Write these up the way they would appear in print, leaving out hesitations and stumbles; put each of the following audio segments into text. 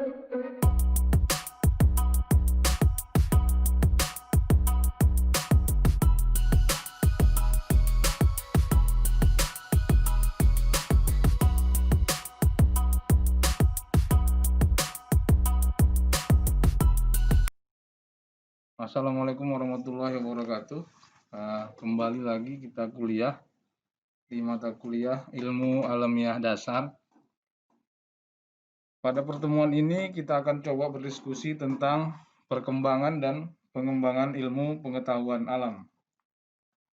Assalamualaikum warahmatullahi wabarakatuh. Kembali lagi kita kuliah di mata kuliah Ilmu Alamiah Dasar. Pada pertemuan ini kita akan coba berdiskusi tentang perkembangan dan pengembangan ilmu pengetahuan alam.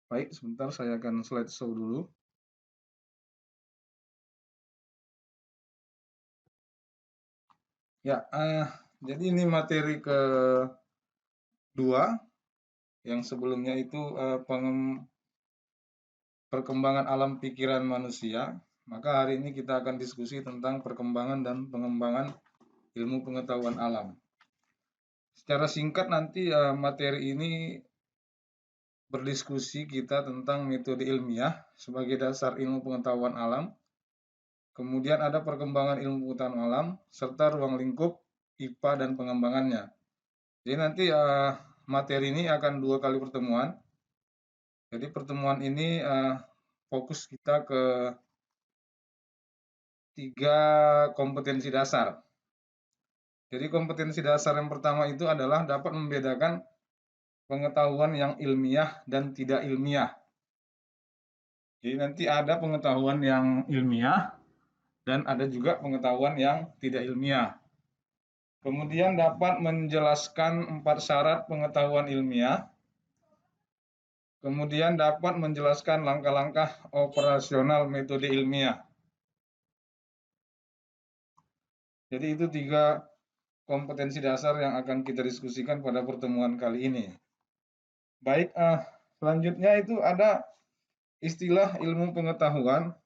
Baik, sebentar saya akan slideshow dulu. Ya, jadi ini materi kedua. Yang sebelumnya itu perkembangan alam pikiran manusia. Maka hari ini kita akan diskusi tentang perkembangan dan pengembangan ilmu pengetahuan alam. Secara singkat nanti materi ini berdiskusi kita tentang metode ilmiah sebagai dasar ilmu pengetahuan alam. Kemudian ada perkembangan ilmu pengetahuan alam serta ruang lingkup IPA dan pengembangannya. Jadi nanti materi ini akan 2 kali pertemuan. Jadi pertemuan ini fokus kita ke 3 kompetensi dasar. Jadi kompetensi dasar yang pertama itu adalah dapat membedakan pengetahuan yang ilmiah dan tidak ilmiah. Jadi nanti ada pengetahuan yang ilmiah dan ada juga pengetahuan yang tidak ilmiah. Kemudian dapat menjelaskan 4 syarat pengetahuan ilmiah. Kemudian dapat menjelaskan langkah-langkah operasional metode ilmiah. Jadi itu 3 kompetensi dasar yang akan kita diskusikan pada pertemuan kali ini. Baik, selanjutnya itu ada istilah ilmu pengetahuan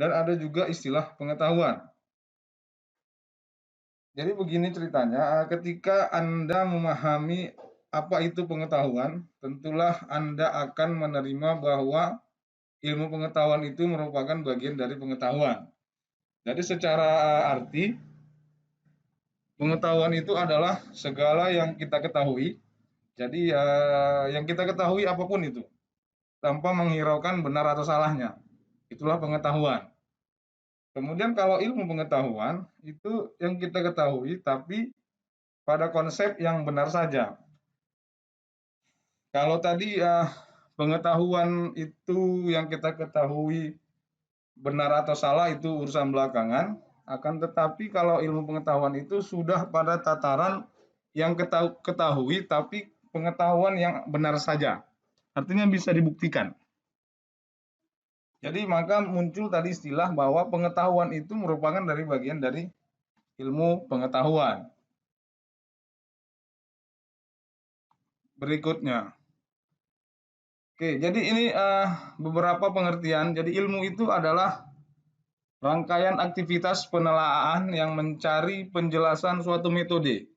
dan ada juga istilah pengetahuan. Jadi begini ceritanya, ketika Anda memahami apa itu pengetahuan, tentulah Anda akan menerima bahwa ilmu pengetahuan itu merupakan bagian dari pengetahuan. Jadi secara arti, pengetahuan itu adalah segala yang kita ketahui. Jadi yang kita ketahui apapun itu, tanpa menghiraukan benar atau salahnya. Itulah pengetahuan. Kemudian kalau ilmu pengetahuan, itu yang kita ketahui, tapi pada konsep yang benar saja. Kalau tadi pengetahuan itu yang kita ketahui benar atau salah itu urusan belakangan, akan tetapi kalau ilmu pengetahuan itu sudah pada tataran yang ketahui tapi pengetahuan yang benar saja. Artinya bisa dibuktikan. Jadi maka muncul tadi istilah bahwa pengetahuan itu merupakan dari bagian dari ilmu pengetahuan. Berikutnya. Oke, jadi ini beberapa pengertian. Jadi ilmu itu adalah rangkaian aktivitas penelaahan yang mencari penjelasan suatu metode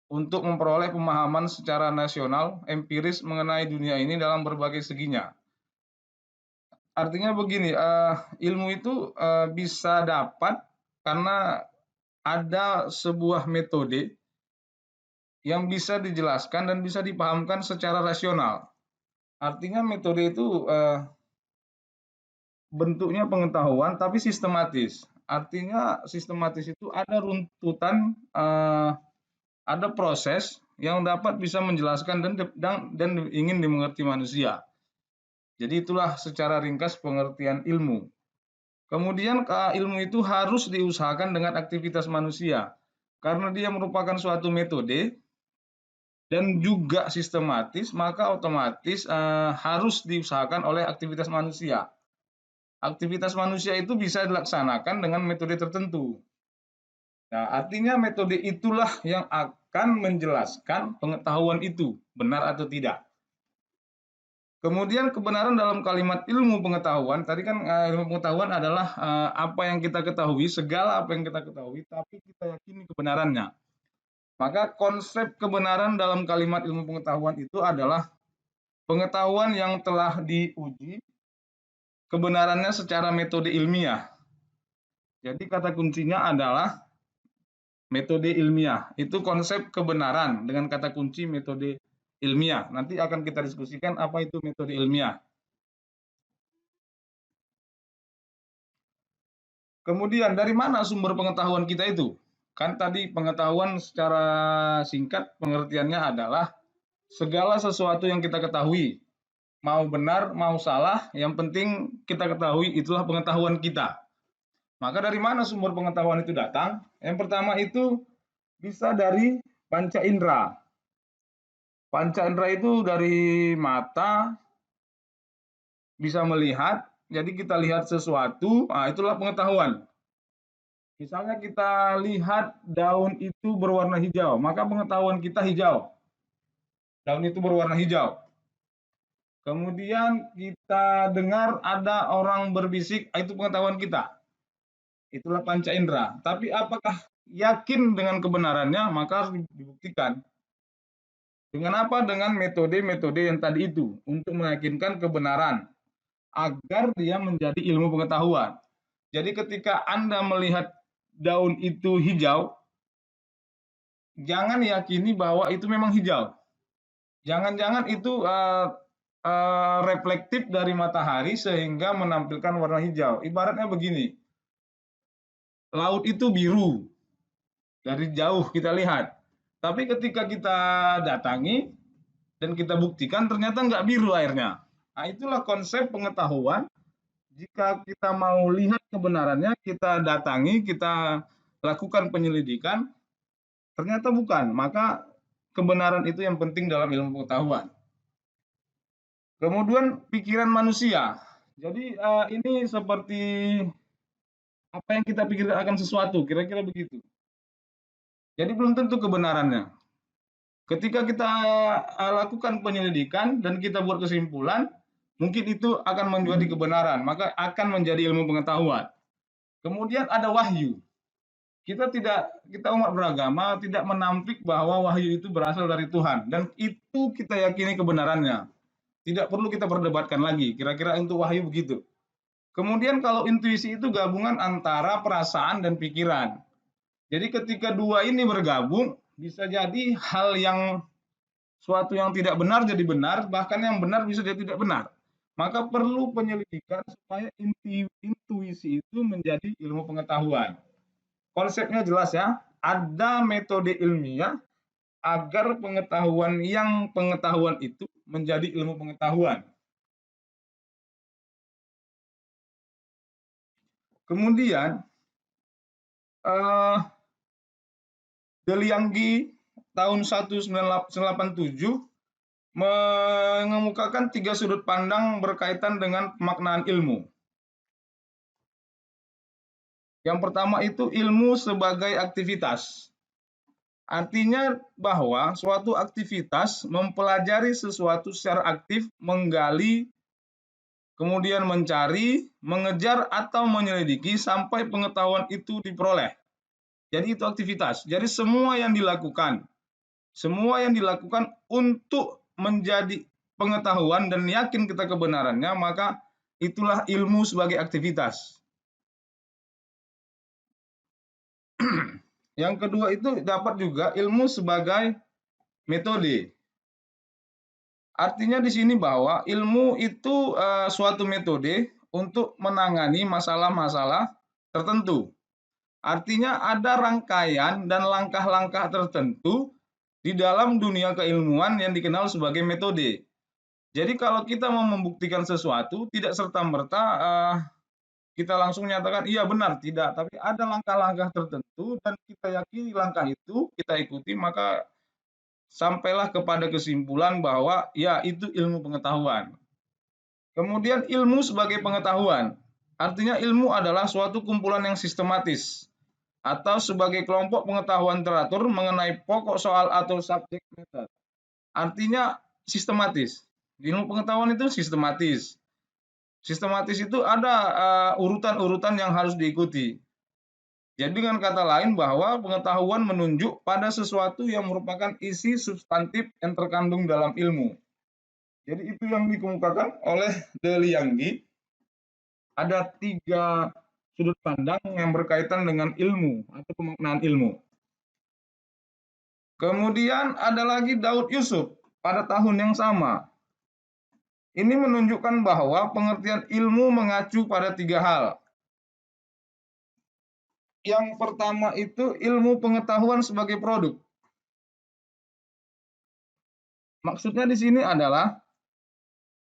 untuk memperoleh pemahaman secara nasional, empiris mengenai dunia ini dalam berbagai seginya. Artinya begini, ilmu itu bisa dapat karena ada sebuah metode yang bisa dijelaskan dan bisa dipahamkan secara rasional. Artinya metode itu bentuknya pengetahuan tapi sistematis. Artinya sistematis itu ada runtutan, ada proses yang dapat bisa menjelaskan dan ingin dimengerti manusia. Jadi itulah secara ringkas pengertian ilmu. Kemudian ilmu itu harus diusahakan dengan aktivitas manusia karena dia merupakan suatu metode dan juga sistematis, maka otomatis harus diusahakan oleh aktivitas manusia. Aktivitas manusia itu bisa dilaksanakan dengan metode tertentu. Nah, artinya metode itulah yang akan menjelaskan pengetahuan itu benar atau tidak. Kemudian kebenaran dalam kalimat ilmu pengetahuan, tadi kan ilmu pengetahuan adalah apa yang kita ketahui, segala apa yang kita ketahui, tapi kita yakini kebenarannya. Maka konsep kebenaran dalam kalimat ilmu pengetahuan itu adalah pengetahuan yang telah diuji kebenarannya secara metode ilmiah. Jadi kata kuncinya adalah Metode ilmiah itu konsep kebenaran dengan kata kunci metode ilmiah. Nanti akan kita diskusikan apa itu metode ilmiah. Kemudian dari mana sumber pengetahuan kita itu? Kan tadi pengetahuan secara singkat pengertiannya adalah segala sesuatu yang kita ketahui, mau benar, mau salah, yang penting kita ketahui itulah pengetahuan kita. Maka dari mana sumber pengetahuan itu datang? Yang pertama itu bisa dari panca indera. Panca indera itu dari mata, bisa melihat, jadi kita lihat sesuatu, nah itulah pengetahuan. Misalnya kita lihat daun itu berwarna hijau, maka pengetahuan kita hijau. Daun itu berwarna hijau. Kemudian kita dengar ada orang berbisik, itu pengetahuan kita. Itulah panca indera. Tapi apakah yakin dengan kebenarannya? Maka harus dibuktikan. Dengan apa? Dengan metode-metode yang tadi itu untuk meyakinkan kebenaran agar dia menjadi ilmu pengetahuan. Jadi ketika Anda melihat daun itu hijau, jangan yakini bahwa itu memang hijau. Jangan-jangan itu reflektif dari matahari sehingga menampilkan warna hijau. Ibaratnya begini, laut itu biru, dari jauh kita lihat. Tapi ketika kita datangi dan kita buktikan ternyata nggak biru airnya. Nah itulah konsep pengetahuan. Jika kita mau lihat kebenarannya, kita datangi, kita lakukan penyelidikan, ternyata bukan. Maka kebenaran itu yang penting dalam ilmu pengetahuan. Kemudian pikiran manusia. Jadi ini seperti apa yang kita pikirkan akan sesuatu, kira-kira begitu. Jadi belum tentu kebenarannya. Ketika kita lakukan penyelidikan dan kita buat kesimpulan, mungkin itu akan menjadi kebenaran, maka akan menjadi ilmu pengetahuan. Kemudian ada wahyu. Kita umat beragama tidak menampik bahwa wahyu itu berasal dari Tuhan dan itu kita yakini kebenarannya. Tidak perlu kita perdebatkan lagi. Kira-kira untuk wahyu begitu. Kemudian kalau intuisi itu gabungan antara perasaan dan pikiran. Jadi ketika dua ini bergabung, bisa jadi hal yang suatu yang tidak benar jadi benar, bahkan yang benar bisa jadi tidak benar. Maka perlu penyelidikan supaya intuisi itu menjadi ilmu pengetahuan. Konsepnya jelas ya, ada metode ilmiah agar pengetahuan itu menjadi ilmu pengetahuan. Kemudian Delianggi tahun 1987 mengemukakan 3 sudut pandang berkaitan dengan pemaknaan ilmu. Yang pertama itu ilmu sebagai aktivitas. Artinya bahwa suatu aktivitas mempelajari sesuatu secara aktif, menggali, kemudian mencari, mengejar atau menyelidiki sampai pengetahuan itu diperoleh. Jadi itu aktivitas. Jadi semua yang dilakukan untuk menjadi pengetahuan dan yakin kita kebenarannya, maka itulah ilmu sebagai aktivitas. Yang kedua itu dapat juga ilmu sebagai metode. Artinya di sini bahwa ilmu itu suatu metode untuk menangani masalah-masalah tertentu. Artinya ada rangkaian dan langkah-langkah tertentu di dalam dunia keilmuan yang dikenal sebagai metode. Jadi kalau kita mau membuktikan sesuatu, tidak serta-merta kita langsung menyatakan iya benar, tidak. Tapi ada langkah-langkah tertentu dan kita yakini langkah itu kita ikuti, maka sampailah kepada kesimpulan bahwa ya itu ilmu pengetahuan. Kemudian ilmu sebagai pengetahuan. Artinya ilmu adalah suatu kumpulan yang sistematis atau sebagai kelompok pengetahuan teratur mengenai pokok soal atau subjek matter. Artinya sistematis. Ilmu pengetahuan itu sistematis. Sistematis itu ada urutan-urutan yang harus diikuti. Jadi dengan kata lain bahwa pengetahuan menunjuk pada sesuatu yang merupakan isi substantif yang terkandung dalam ilmu. Jadi itu yang dikemukakan oleh Delianggi. Ada 3 sudut pandang yang berkaitan dengan ilmu atau pemaknaan ilmu. Kemudian ada lagi Daud Yusuf pada tahun yang sama. Ini menunjukkan bahwa pengertian ilmu mengacu pada 3 hal. Yang pertama itu ilmu pengetahuan sebagai produk. Maksudnya di sini adalah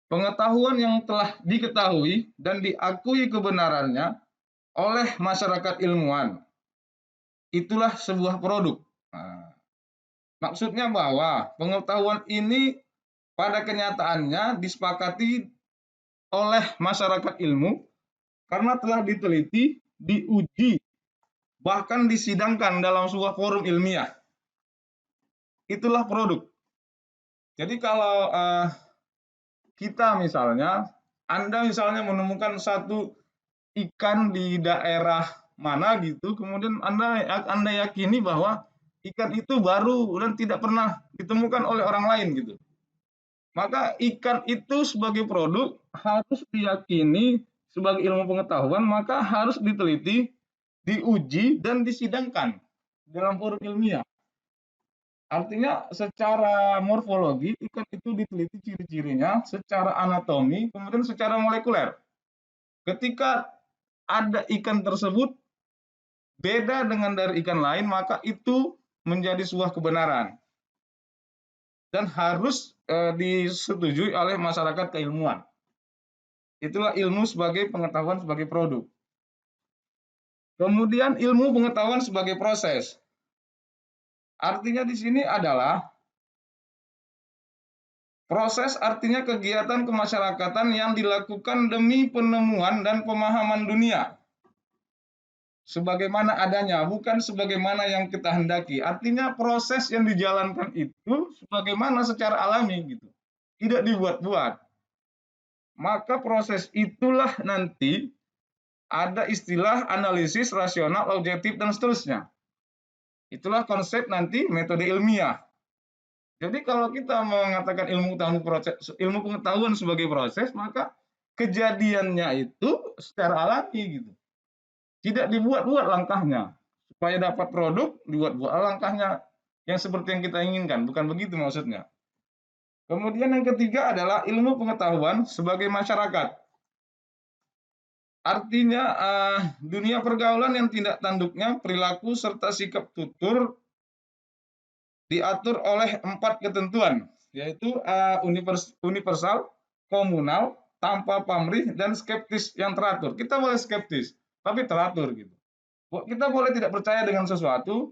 pengetahuan yang telah diketahui dan diakui kebenarannya oleh masyarakat ilmuwan. Itulah sebuah produk. Nah, maksudnya bahwa pengetahuan ini pada kenyataannya disepakati oleh masyarakat ilmu karena telah diteliti, diuji, bahkan disidangkan dalam sebuah forum ilmiah. Itulah produk. Jadi kalau kita misalnya, Anda misalnya menemukan satu ikan di daerah mana gitu, kemudian Anda yakini bahwa ikan itu baru dan tidak pernah ditemukan oleh orang lain gitu. Maka ikan itu sebagai produk harus diyakini sebagai ilmu pengetahuan, maka harus diteliti, diuji, dan disidangkan dalam forum ilmiah. Artinya secara morfologi ikan itu diteliti ciri-cirinya, secara anatomi, kemudian secara molekuler. Ketika ada ikan tersebut beda dengan dari ikan lain, maka itu menjadi sebuah kebenaran dan harus disetujui oleh masyarakat keilmuan. Itulah ilmu sebagai pengetahuan sebagai produk. Kemudian ilmu pengetahuan sebagai proses. Artinya di sini adalah proses, artinya kegiatan kemasyarakatan yang dilakukan demi penemuan dan pemahaman dunia sebagaimana adanya, bukan sebagaimana yang kita hendaki. Artinya proses yang dijalankan itu sebagaimana secara alami gitu. Tidak dibuat-buat. Maka proses itulah nanti ada istilah analisis rasional, objektif, dan seterusnya. Itulah konsep nanti metode ilmiah. Jadi kalau kita mengatakan ilmu pengetahuan sebagai proses, maka kejadiannya itu secara alami gitu. Tidak dibuat-buat langkahnya. Supaya dapat produk, dibuat-buat langkahnya yang seperti yang kita inginkan. Bukan begitu maksudnya. Kemudian yang ketiga adalah ilmu pengetahuan sebagai masyarakat. Artinya dunia pergaulan yang tindak tanduknya, perilaku, serta sikap tutur diatur oleh 4 ketentuan, yaitu universal, komunal, tanpa pamrih, dan skeptis yang teratur. Kita boleh skeptis, tapi teratur gitu. Kita boleh tidak percaya dengan sesuatu,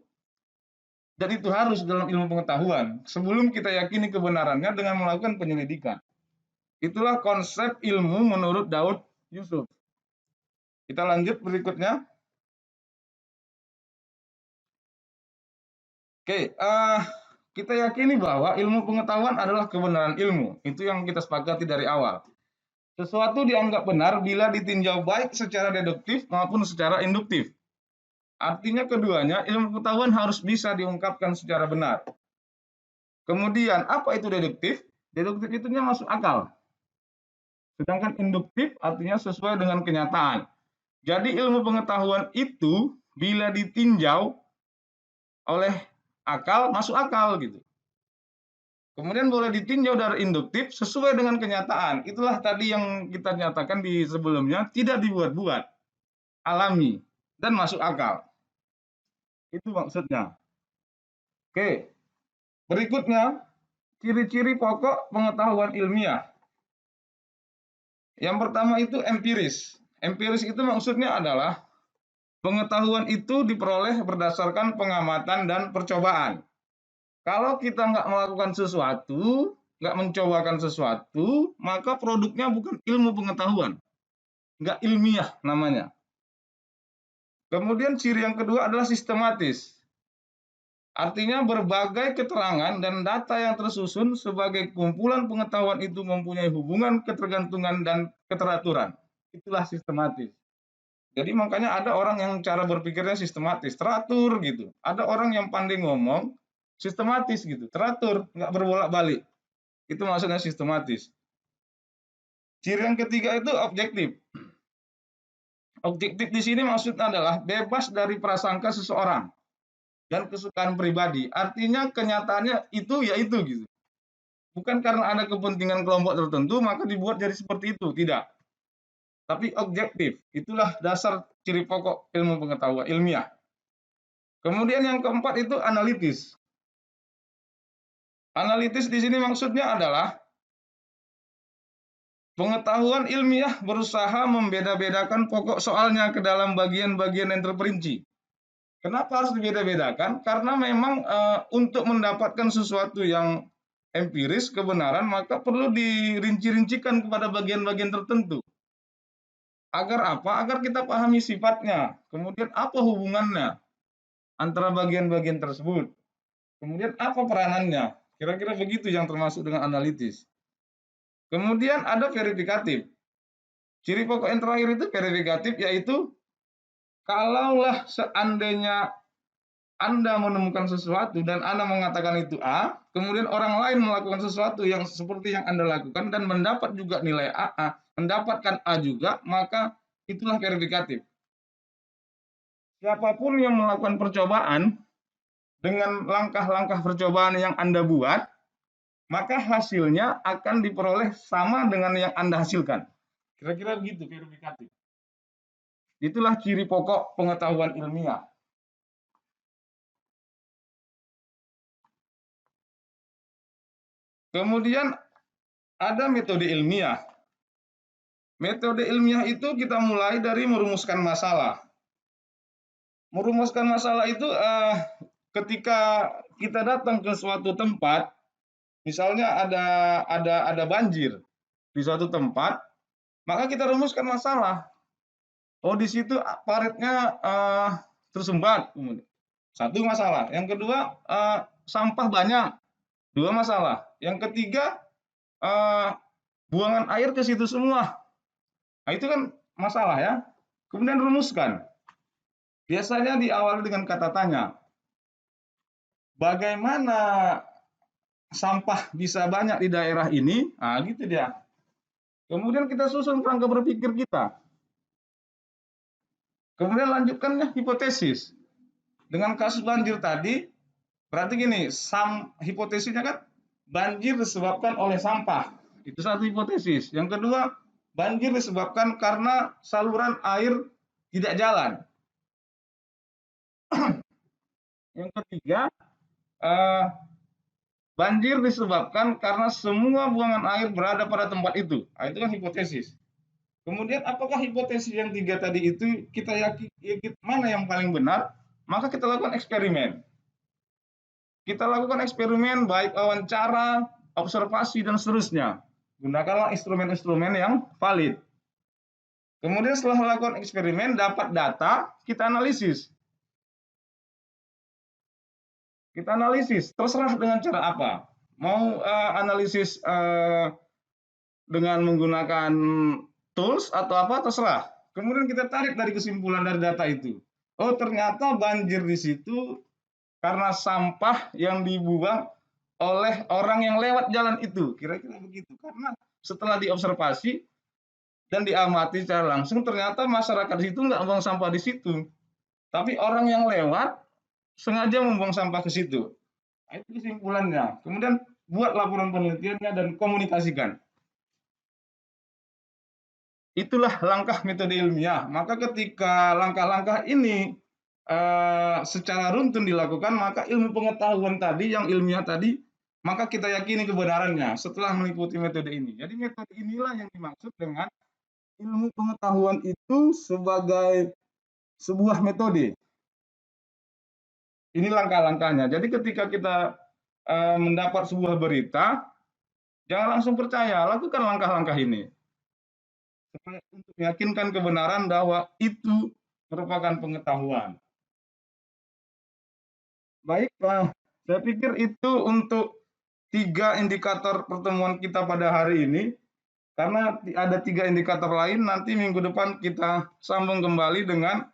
dan itu harus dalam ilmu pengetahuan sebelum kita yakini kebenarannya dengan melakukan penyelidikan. Itulah konsep ilmu menurut Daud Yusuf. Kita lanjut berikutnya. Oke, kita yakini bahwa ilmu pengetahuan adalah kebenaran ilmu. Itu yang kita sepakati dari awal. Sesuatu dianggap benar bila ditinjau baik secara deduktif maupun secara induktif. Artinya keduanya, ilmu pengetahuan harus bisa diungkapkan secara benar. Kemudian, apa itu deduktif? Deduktif itu masuk akal. Sedangkan induktif artinya sesuai dengan kenyataan. Jadi ilmu pengetahuan itu bila ditinjau oleh akal, masuk akal gitu. Kemudian boleh ditinjau dari induktif sesuai dengan kenyataan. Itulah tadi yang kita nyatakan di sebelumnya, tidak dibuat-buat, alami, dan masuk akal. Itu maksudnya. Oke, berikutnya, ciri-ciri pokok pengetahuan ilmiah. Yang pertama itu empiris. Empiris itu maksudnya adalah pengetahuan itu diperoleh berdasarkan pengamatan dan percobaan. Kalau kita nggak melakukan sesuatu, nggak mencobakan sesuatu, maka produknya bukan ilmu pengetahuan. Nggak ilmiah namanya. Kemudian ciri yang kedua adalah sistematis. Artinya berbagai keterangan dan data yang tersusun sebagai kumpulan pengetahuan itu mempunyai hubungan ketergantungan dan keteraturan. Itulah sistematis. Jadi makanya ada orang yang cara berpikirnya sistematis, teratur gitu. Ada orang yang pandai ngomong, sistematis gitu, teratur, nggak berbolak-balik. Itu maksudnya sistematis. Ciri yang ketiga itu objektif. Objektif di sini maksudnya adalah bebas dari prasangka seseorang. dan kesukaan pribadi. Artinya kenyataannya itu ya itu gitu. Bukan karena ada kepentingan kelompok tertentu maka dibuat jadi seperti itu, tidak. Tapi objektif. Itulah dasar ciri pokok ilmu pengetahuan ilmiah. Kemudian yang keempat itu analitis. Analitis di sini maksudnya adalah pengetahuan ilmiah berusaha membeda-bedakan pokok soalnya ke dalam bagian-bagian yang terperinci. Kenapa harus dibeda-bedakan? Karena memang untuk mendapatkan sesuatu yang empiris, kebenaran, maka perlu dirinci-rincikan kepada bagian-bagian tertentu. Agar apa? Agar kita pahami sifatnya. Kemudian apa hubungannya antara bagian-bagian tersebut. Kemudian apa peranannya? Kira-kira begitu yang termasuk dengan analitis. Kemudian ada verifikatif. Ciri pokok yang terakhir itu verifikatif, yaitu kalaulah seandainya Anda menemukan sesuatu dan Anda mengatakan itu A, kemudian orang lain melakukan sesuatu yang seperti yang Anda lakukan dan mendapat juga nilai AA, mendapatkan A juga, maka itulah verifikatif. Siapapun yang melakukan percobaan dengan langkah-langkah percobaan yang Anda buat, maka hasilnya akan diperoleh sama dengan yang Anda hasilkan. Kira-kira begitu verifikatif. Itulah ciri pokok pengetahuan ilmiah. Kemudian ada metode ilmiah. Metode ilmiah itu kita mulai dari merumuskan masalah. Merumuskan masalah itu ketika kita datang ke suatu tempat, misalnya ada banjir di suatu tempat, maka kita rumuskan masalah. Oh, di situ paritnya tersumbat. Satu masalah. Yang kedua, sampah banyak. Dua masalah. Yang ketiga, buangan air ke situ semua. Nah, itu kan masalah ya. Kemudian rumuskan. Biasanya diawali dengan kata tanya. Bagaimana sampah bisa banyak di daerah ini? Nah, gitu dia. Kemudian kita susun kerangka berpikir kita. Kemudian lanjutkannya hipotesis. Dengan kasus banjir tadi, berarti gini, hipotesisnya kan banjir disebabkan oleh sampah. Itu satu hipotesis. Yang kedua, banjir disebabkan karena saluran air tidak jalan. Yang ketiga, banjir disebabkan karena semua buangan air berada pada tempat itu. Nah, itu kan hipotesis. Kemudian apakah hipotesis yang tiga tadi itu kita yakin mana yang paling benar? Maka kita lakukan eksperimen. Kita lakukan eksperimen baik wawancara, observasi, dan seterusnya. Gunakanlah instrumen-instrumen yang valid. Kemudian setelah melakukan eksperimen, dapat data, kita analisis. Kita analisis, terserah dengan cara apa. Mau analisis dengan menggunakan tools atau apa, terserah. Kemudian kita tarik dari kesimpulan dari data itu. Oh, ternyata banjir di situ karena sampah yang dibuang oleh orang yang lewat jalan itu. Kira-kira begitu. Karena setelah diobservasi dan diamati secara langsung, ternyata masyarakat di situ nggak buang sampah di situ. Tapi orang yang lewat sengaja membuang sampah ke situ. Nah, itu kesimpulannya. Kemudian buat laporan penelitiannya dan komunikasikan. Itulah langkah metode ilmiah. Maka ketika langkah-langkah ini secara runtun dilakukan, maka ilmu pengetahuan tadi, yang ilmiah tadi, maka kita yakini kebenarannya setelah mengikuti metode ini. Jadi metode inilah yang dimaksud dengan ilmu pengetahuan itu sebagai sebuah metode. Ini langkah-langkahnya. Jadi ketika kita mendapat sebuah berita, jangan langsung percaya, lakukan langkah-langkah ini. Untuk meyakinkan kebenaran bahwa itu merupakan pengetahuan. Baik, saya pikir itu untuk 3 indikator pertemuan kita pada hari ini. Karena ada 3 indikator lain, nanti minggu depan kita sambung kembali dengan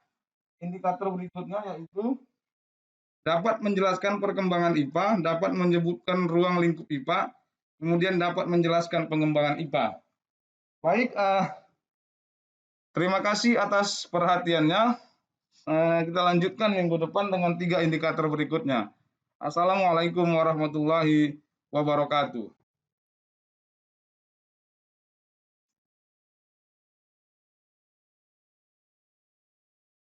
indikator berikutnya, yaitu dapat menjelaskan perkembangan IPA, dapat menyebutkan ruang lingkup IPA, kemudian dapat menjelaskan pengembangan IPA. Baik, terima kasih atas perhatiannya. Kita lanjutkan minggu depan dengan 3 indikator berikutnya. Assalamualaikum warahmatullahi wabarakatuh.